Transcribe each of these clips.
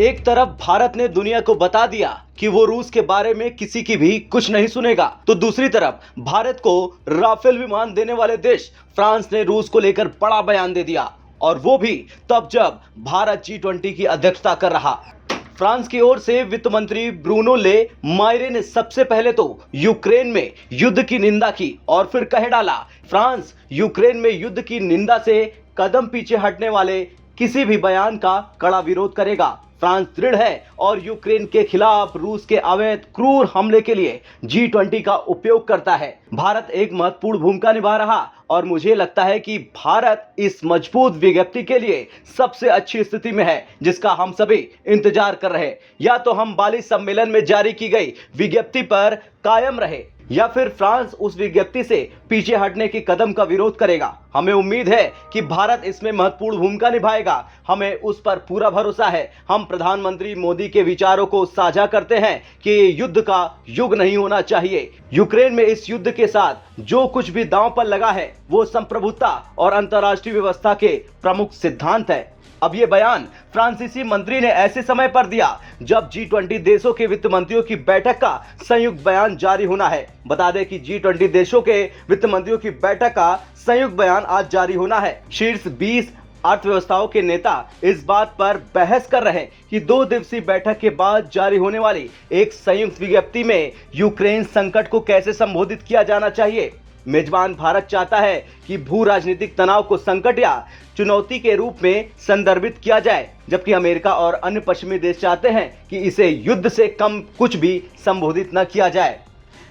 एक तरफ भारत ने दुनिया को बता दिया कि वो रूस के बारे में किसी की भी कुछ नहीं सुनेगा, तो दूसरी तरफ भारत को राफेल विमान देने वाले देश फ्रांस ने रूस को लेकर बड़ा बयान दे दिया, और वो भी तब जब भारत G20 की अध्यक्षता कर रहा। फ्रांस की ओर से वित्त मंत्री ब्रूनो ले मायरे ने सबसे पहले तो यूक्रेन में युद्ध की निंदा की और फिर कह डाला, फ्रांस यूक्रेन में युद्ध की निंदा से कदम पीछे हटने वाले किसी भी बयान का कड़ा विरोध करेगा। फ्रांस दृढ़ है और यूक्रेन के खिलाफ रूस के अवैध क्रूर हमले के लिए G20 का उपयोग करता है। भारत एक महत्वपूर्ण भूमिका निभा रहा और मुझे लगता है कि भारत इस मजबूत विज्ञप्ति के लिए सबसे अच्छी स्थिति में है जिसका हम सभी इंतजार कर रहे। या तो हम बाली सम्मेलन में जारी की गई विज्ञप्ति पर कायम रहे या फिर फ्रांस उस विज्ञप्ति से पीछे हटने के कदम का विरोध करेगा। हमें उम्मीद है कि भारत इसमें महत्वपूर्ण भूमिका निभाएगा। हमें उस पर पूरा भरोसा है। हम प्रधानमंत्री मोदी के विचारों को साझा करते हैं कि युद्ध का युग नहीं होना चाहिए। यूक्रेन में इस युद्ध के साथ जो कुछ भी दांव पर लगा है वो संप्रभुता और अंतर्राष्ट्रीय व्यवस्था के प्रमुख सिद्धांत है। अब ये बयान फ्रांसीसी मंत्री ने ऐसे समय पर दिया जब G20 देशों के वित्त मंत्रियों की बैठक का संयुक्त बयान जारी होना है। बता दें कि G20 देशों के वित्त मंत्रियों की बैठक का संयुक्त बयान आज जारी होना है। शीर्ष 20 अर्थव्यवस्थाओं के नेता इस बात पर बहस कर रहे हैं कि 2 दिवसीय बैठक के बाद जारी होने वाली एक संयुक्त विज्ञप्ति में यूक्रेन संकट को कैसे संबोधित किया जाना चाहिए। मेजबान भारत चाहता है कि भू राजनीतिक तनाव को संकट या चुनौती के रूप में संदर्भित किया जाए, जबकि अमेरिका और अन्य पश्चिमी देश चाहते हैं कि इसे युद्ध से कम कुछ भी संबोधित न किया जाए।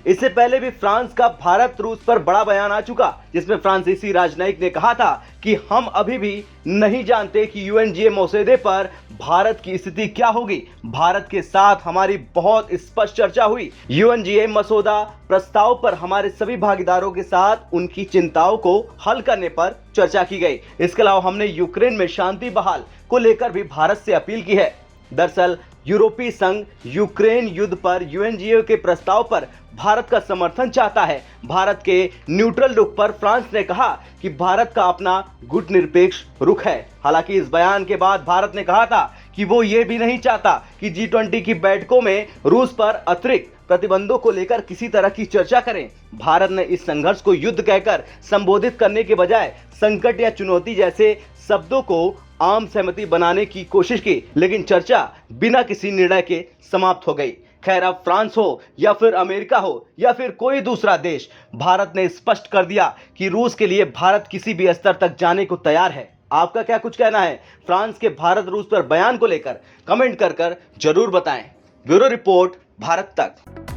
इससे पहले भी फ्रांस का भारत रूस पर बड़ा बयान आ चुका, जिसमें फ्रांसीसी राजनयिक ने कहा था कि हम अभी भी नहीं जानते कि UNGA मसौदे पर भारत की स्थिति क्या होगी। भारत के साथ हमारी बहुत स्पष्ट चर्चा हुई। UNGA मसौदा प्रस्ताव पर हमारे सभी भागीदारों के साथ उनकी चिंताओं को हल करने पर चर्चा की गई। इसके अलावा हमने यूक्रेन में शांति बहाल को लेकर भी भारत से अपील की है। दरअसल यूरोपीय संघ यूक्रेन युद्ध पर UNGA के प्रस्ताव पर भारत का समर्थन चाहता है। भारत के न्यूट्रल रुख पर फ्रांस ने कहा कि भारत का अपना गुटनिरपेक्ष रुख है। हालांकि इस बयान के बाद भारत ने कहा था कि वो ये भी नहीं चाहता कि G20 की बैठकों में रूस पर अतिरिक्त प्रतिबंधों को लेकर किसी तरह की चर्चा करें। भारत ने इस संघर्ष को युद्ध कहकर संबोधित करने के बजाय संकट या चुनौती जैसे शब्दों को आम सहमति बनाने की कोशिश की, लेकिन चर्चा बिना किसी निर्णय के समाप्त हो गई। खैर, अब फ्रांस हो या फिर अमेरिका हो या फिर कोई दूसरा देश, भारत ने स्पष्ट कर दिया कि रूस के लिए भारत किसी भी स्तर तक जाने को तैयार है। आपका क्या कुछ कहना है फ्रांस के भारत रूस पर बयान को लेकर? कमेंट कर जरूर बताएं। ब्यूरो रिपोर्ट, भारत तक।